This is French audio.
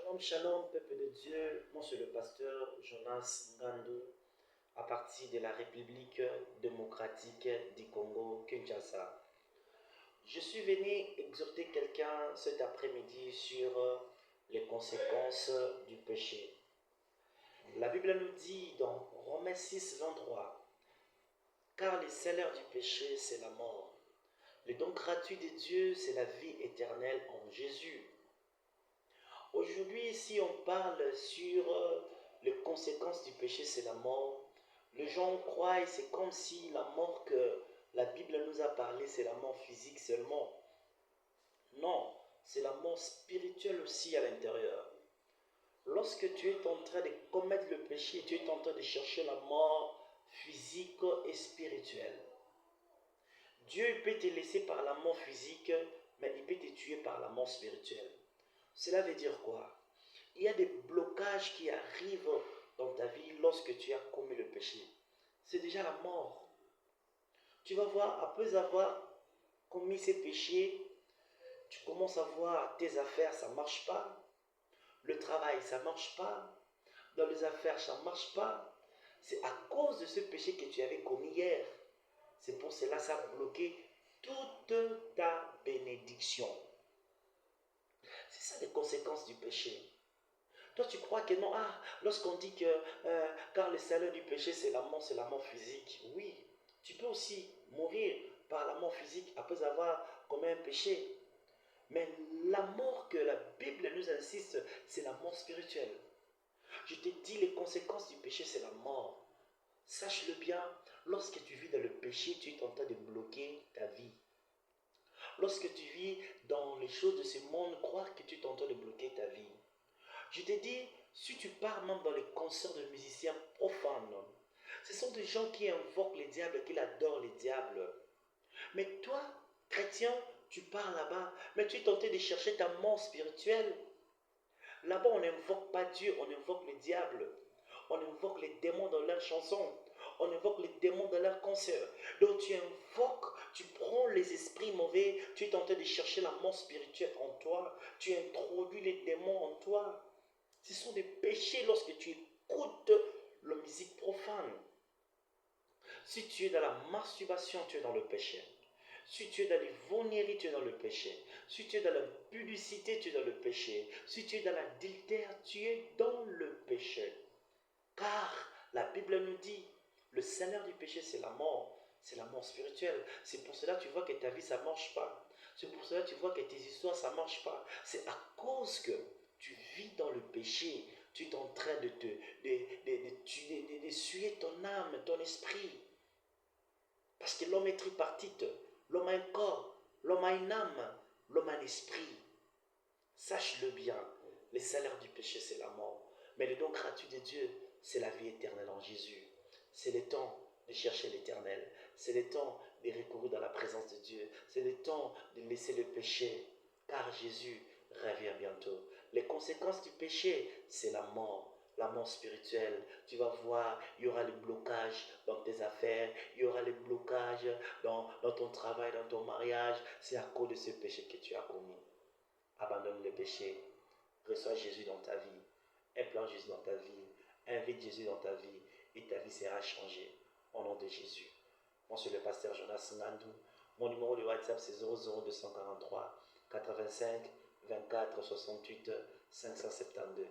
Shalom, shalom, peuple de Dieu. Moi, c'est le pasteur Jonas Ngandou, à partir de la République démocratique du Congo, Kinshasa. Je suis venu exhorter quelqu'un cet après-midi sur les conséquences du péché. La Bible nous dit dans Romains 6, 23, « Car le salaire du péché, c'est la mort. Le don gratuit de Dieu, c'est la vie éternelle en Jésus. » Aujourd'hui, si on parle sur les conséquences du péché, c'est la mort. Les gens croient, c'est comme si la mort que la Bible nous a parlé, c'est la mort physique seulement. Non, c'est la mort spirituelle aussi à l'intérieur. Lorsque tu es en train de commettre le péché, tu es en train de chercher la mort physique et spirituelle. Dieu peut te laisser par la mort physique, mais il peut te tuer par la mort spirituelle. Cela veut dire quoi? Il y a des blocages qui arrivent dans ta vie lorsque tu as commis le péché. C'est déjà la mort. Tu vas voir, après avoir commis ces péchés, tu commences à voir tes affaires, ça ne marche pas. Le travail, ça ne marche pas. Dans les affaires, ça ne marche pas. C'est à cause de ce péché que tu avais commis hier. C'est pour cela que ça a bloqué toute ta bénédiction. C'est ça les conséquences du péché. Toi, tu crois que non, lorsqu'on dit que car le salaire du péché, c'est la mort physique. Oui, tu peux aussi mourir par la mort physique après avoir commis un péché. Mais la mort que la Bible nous insiste, c'est la mort spirituelle. Je te dis, les conséquences du péché, c'est la mort. Sache-le bien, lorsque tu vis dans le péché, tu es en train de bloquer ta vie. Lorsque tu vis dans les choses de ce monde, crois que tu es en train de bloquer ta vie. Je te dis, si tu pars même dans les concerts de musiciens profanes, ce sont des gens qui invoquent les diables, qui adorent les diables. Mais toi, chrétien, tu pars là-bas, mais tu es tenté de chercher ta mort spirituelle. Là-bas, on n'invoque pas Dieu, on invoque les diables. On invoque les démons dans leurs chansons. On invoque les démons dans leurs concerts. Donc tu invoques, tu prends les esprits mauvais, tu es tenté de chercher la mort spirituelle en toi. Tu introduis les démons en toi. Ce sont des péchés lorsque tu écoutes la musique profane. Si tu es dans la masturbation, tu es dans le péché. Si tu es dans les vomieries, tu es dans le péché. Si tu es dans la publicité, tu es dans le péché. Si tu es dans l'adultère, tu es dans le péché. Car la Bible nous dit, le salaire du péché, c'est la mort. C'est la mort spirituelle. C'est pour cela que tu vois que ta vie, ça ne marche pas. C'est pour cela que tu vois que tes histoires, ça ne marche pas. C'est à cause que tu vis dans le péché. Tu es en train de suer ton âme, ton esprit. Parce que l'homme est tripartite. L'homme a un corps, l'homme a une âme, l'homme a un esprit. Sache-le bien, le salaire du péché, c'est la mort. Mais le don gratuit de Dieu, c'est la vie éternelle en Jésus. C'est le temps de chercher l'éternel. C'est le temps de recourir dans la présence de Dieu. C'est le temps de laisser le péché, car Jésus revient bientôt. Les conséquences du péché, c'est la mort spirituelle. Tu vas voir, il y aura les blocages dans tes affaires, il y aura les blocages dans ton travail, dans ton mariage. C'est à cause de ce péché que tu as commis. Abandonne le péché. Reçois Jésus dans ta vie. Implante Jésus dans ta vie. Invite Jésus dans ta vie. Et ta vie sera changée. Au nom de Jésus. Moi, c'est le pasteur Jonas Ngandou. Mon numéro de WhatsApp, c'est 00243 85 24 68 572.